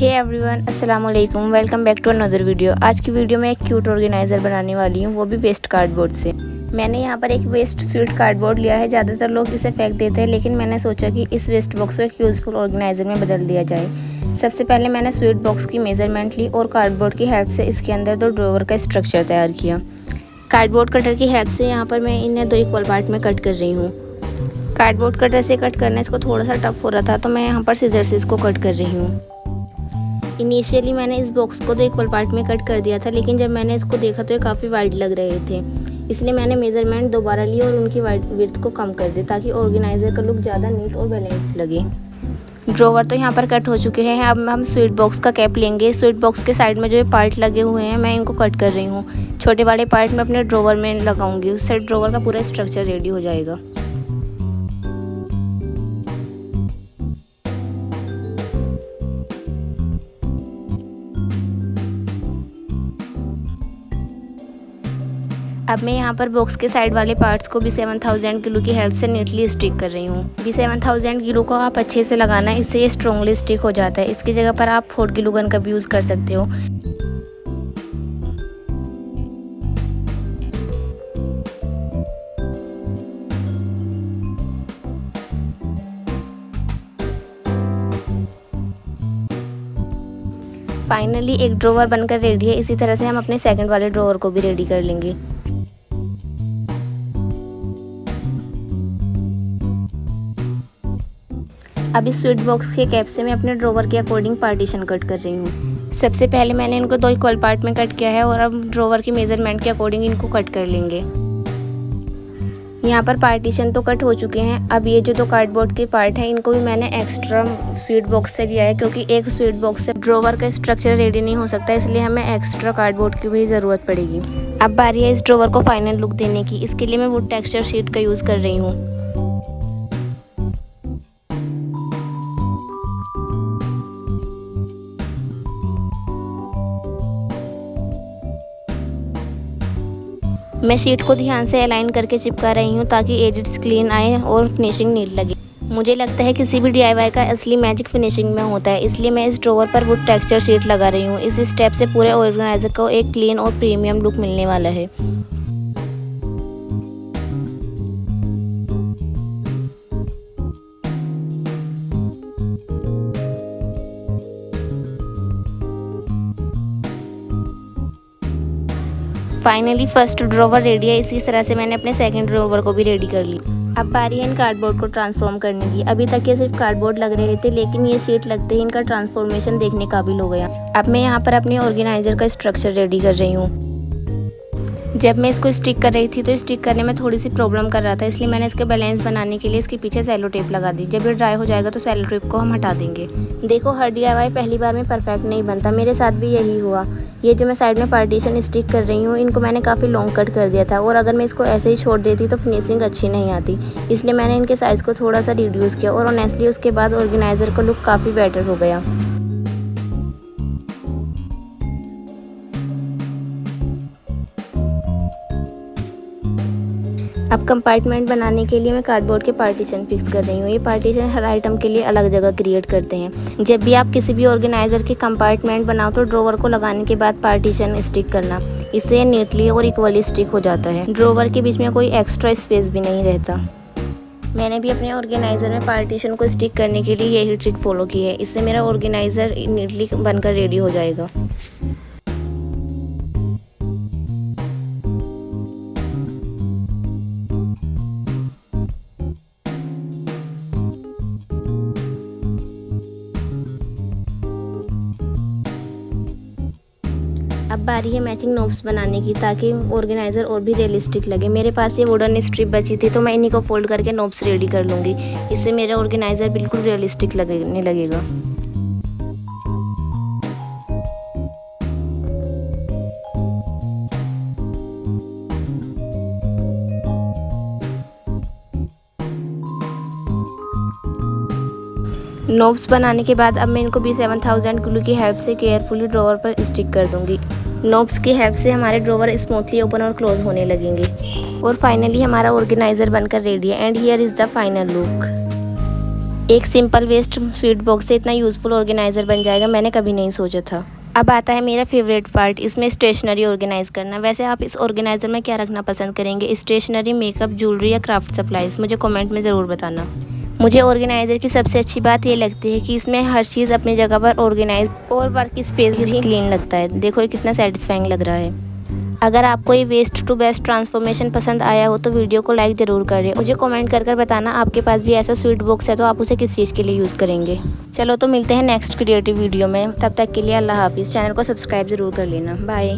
हे everyone, अस्सलाम वालेकुम। Welcome back to another video. आज की वीडियो में एक क्यूट ऑर्गेनाइज़र बनाने वाली हूँ, वो भी वेस्ट कार्डबोर्ड से। मैंने यहाँ पर एक वेस्ट स्वीट कार्डबोर्ड लिया है। ज़्यादातर लोग इसे फेंक देते हैं, लेकिन मैंने सोचा कि इस वेस्ट बॉक्स को एक यूज़फुल ऑर्गेनाइज़र में बदल दिया जाए। सबसे पहले मैंने स्वीट बॉक्स की मेज़रमेंट ली और कार्डबोर्ड की हेल्प से इसके अंदर 2 ड्रॉवर का स्ट्रक्चर तैयार किया। कार्डबोर्ड कटर की हेल्प से यहाँ पर मैं इन्हें 2 इक्वल पार्ट में कट कर रही हूँ। कार्डबोर्ड कटर से कट करना इसको थोड़ा सा टफ हो रहा था, तो मैं यहाँ पर सीजर से इसको कट कर रही हूँ। इनिशियली मैंने इस बॉक्स को 2 इक्वल पार्ट में कट कर दिया था, लेकिन जब मैंने इसको देखा तो ये काफ़ी वाइड लग रहे थे, इसलिए मैंने मेज़रमेंट दोबारा ली और उनकी विड्थ को कम कर दी ताकि ऑर्गेनाइज़र का लुक ज़्यादा नीट और बैलेंस्ड लगे। ड्रॉवर तो यहाँ पर कट हो चुके हैं। अब हम स्वीट बॉक्स का कैप लेंगे। स्वीट बॉक्स के साइड में जो ये पार्ट लगे हुए हैं, मैं इनको कट कर रही हूँ। छोटे वाले पार्ट में अपने ड्रॉवर में लगाऊंगी, उससे ड्रॉवर का पूरा स्ट्रक्चर रेडी हो जाएगा। अब मैं यहाँ पर बॉक्स के साइड वाले पार्ट्स को भी 7000 ग्लू की हेल्प से नीटली स्टिक कर रही हूँ। भी 7000 ग्लू को आप अच्छे से लगाना है, इससे ये स्ट्रॉन्गली स्टिक हो जाता है। इसकी जगह पर आप हॉट ग्लू गन का भी यूज़ कर सकते हो। फाइनली एक ड्रॉवर बनकर रेडी है। इसी तरह से हम अपने सेकंड वाले ड्रॉवर को भी रेडी कर लेंगे। अब इस स्वीट बॉक्स के कैप से मैं अपने ड्रॉवर के अकॉर्डिंग पार्टीशन कट कर रही हूँ। सबसे पहले मैंने इनको 2 इक्वल पार्ट में कट किया है और अब ड्रॉवर की मेजरमेंट के अकॉर्डिंग इनको कट कर लेंगे। यहाँ पर पार्टीशन तो कट हो चुके हैं। अब ये जो 2 कार्डबोर्ड के पार्ट हैं, इनको भी मैंने एक्स्ट्रा स्वीट बॉक्स से लिया है, क्योंकि एक स्वीट बॉक्स से ड्रॉवर का स्ट्रक्चर रेडी नहीं हो सकता, इसलिए हमें एक्स्ट्रा कार्डबोर्ड की भी ज़रूरत पड़ेगी। अब बारी है इस ड्रॉवर को फाइनल लुक देने की। इसके लिए मैं वुड टेक्सचर शीट का यूज़ कर रही हूँ। मैं शीट को ध्यान से अलाइन करके चिपका रही हूँ ताकि एजेस क्लीन आए और फिनिशिंग नीट लगे। मुझे लगता है किसी भी DIY का असली मैजिक फिनिशिंग में होता है, इसलिए मैं इस ड्रॉवर पर वुड टेक्सचर शीट लगा रही हूँ। इस स्टेप से पूरे ऑर्गेनाइजर को एक क्लीन और प्रीमियम लुक मिलने वाला है। फाइनली फर्स्ट ड्रॉवर रेडी है। इसी तरह से मैंने अपने सेकंड ड्रॉवर को भी रेडी कर ली। अब बारी है इन कार्डबोर्ड को ट्रांसफॉर्म करने की। अभी तक ये सिर्फ कार्डबोर्ड लग रहे थे, लेकिन ये शीट लगते ही इनका ट्रांसफॉर्मेशन देखने काबिल हो गया। अब मैं यहाँ पर अपने ऑर्गेनाइजर का स्ट्रक्चर रेडी कर रही हूँ। जब मैं इसको स्टिक कर रही थी तो स्टिक करने में थोड़ी सी प्रॉब्लम कर रहा था, इसलिए मैंने इसके बैलेंस बनाने के लिए इसके पीछे सेलो टेप लगा दी। जब ये ड्राई हो जाएगा तो सेलो टेप को हम हटा देंगे। देखो, हर DIY पहली बार में परफेक्ट नहीं बनता, मेरे साथ भी यही हुआ। ये जो मैं साइड में पार्टीशन स्टिक कर रही हूँ, इनको मैंने काफ़ी लॉन्ग कट कर दिया था, और अगर मैं इसको ऐसे ही छोड़ देती तो फिनिशिंग अच्छी नहीं आती, इसलिए मैंने इनके साइज़ को थोड़ा सा रिड्यूस किया और ऑनेस्टली उसके बाद ऑर्गेनाइज़र का लुक काफ़ी बेटर हो गया। अब कंपार्टमेंट बनाने के लिए मैं कार्डबोर्ड के पार्टीशन फिक्स कर रही हूँ। ये पार्टीशन हर आइटम के लिए अलग जगह क्रिएट करते हैं। जब भी आप किसी भी ऑर्गेनाइज़र के कंपार्टमेंट बनाओ तो ड्रॉवर को लगाने के बाद पार्टीशन स्टिक करना, इससे ये नीटली और इक्वली स्टिक हो जाता है। ड्रॉवर के बीच में कोई एक्स्ट्रा स्पेस भी नहीं रहता। मैंने भी अपने ऑर्गेनाइज़र में पार्टीशन को स्टिक करने के लिए यही ट्रिक फॉलो की है। इससे मेरा ऑर्गेनाइज़र नीटली बनकर रेडी हो जाएगा। अब बारी है मैचिंग नोब्स बनाने की, ताकि ऑर्गेनाइज़र और भी रियलिस्टिक लगे। मेरे पास ये वुडन स्ट्रिप बची थी, तो मैं इन्हीं को फोल्ड करके नोब्स रेडी कर लूँगी। इससे मेरा ऑर्गेनाइज़र बिल्कुल रियलिस्टिक लगने लगेगा। नोब्स बनाने के बाद अब मैं इनको भी 7000 ग्लू की हेल्प से केयरफुली ड्रॉवर पर स्टिक कर दूंगी। नोब्स की हेल्प से हमारे ड्रॉवर स्मूथली ओपन और क्लोज होने लगेंगे। और फाइनली हमारा ऑर्गेनाइज़र बनकर रेडी है। And here is the final look. एक सिंपल वेस्ट स्वीट बॉक्स से इतना यूज़फुल ऑर्गेनाइज़र बन जाएगा, मैंने कभी नहीं सोचा था। अब आता है मेरा फेवरेट पार्ट, इसमें स्टेशनरी ऑर्गेनाइज़ करना। वैसे आप इस ऑर्गेनाइज़र में क्या रखना पसंद करेंगे, स्टेशनरी, मेकअप, ज्वेलरी या क्राफ्ट सप्लाइज़? मुझे कमेंट में ज़रूर बताना। मुझे ऑर्गेनाइज़र की सबसे अच्छी बात ये लगती है कि इसमें हर चीज़ अपनी जगह पर ऑर्गेनाइज और वर्क स्पेस भी क्लीन लगता है। देखो ये कितना सेटिस्फाइंग लग रहा है। अगर आपको ये वेस्ट टू बेस्ट ट्रांसफॉर्मेशन पसंद आया हो तो वीडियो को लाइक ज़रूर करें। मुझे कमेंट कर बताना आपके पास भी ऐसा स्वीट बॉक्स है तो आप उसे किस चीज़ के लिए यूज़ करेंगे। चलो तो मिलते हैं नेक्स्ट क्रिएटिव वीडियो में, तब तक के लिए अल्लाह हाफिज़। चैनल को सब्सक्राइब ज़रूर कर लेना। बाय।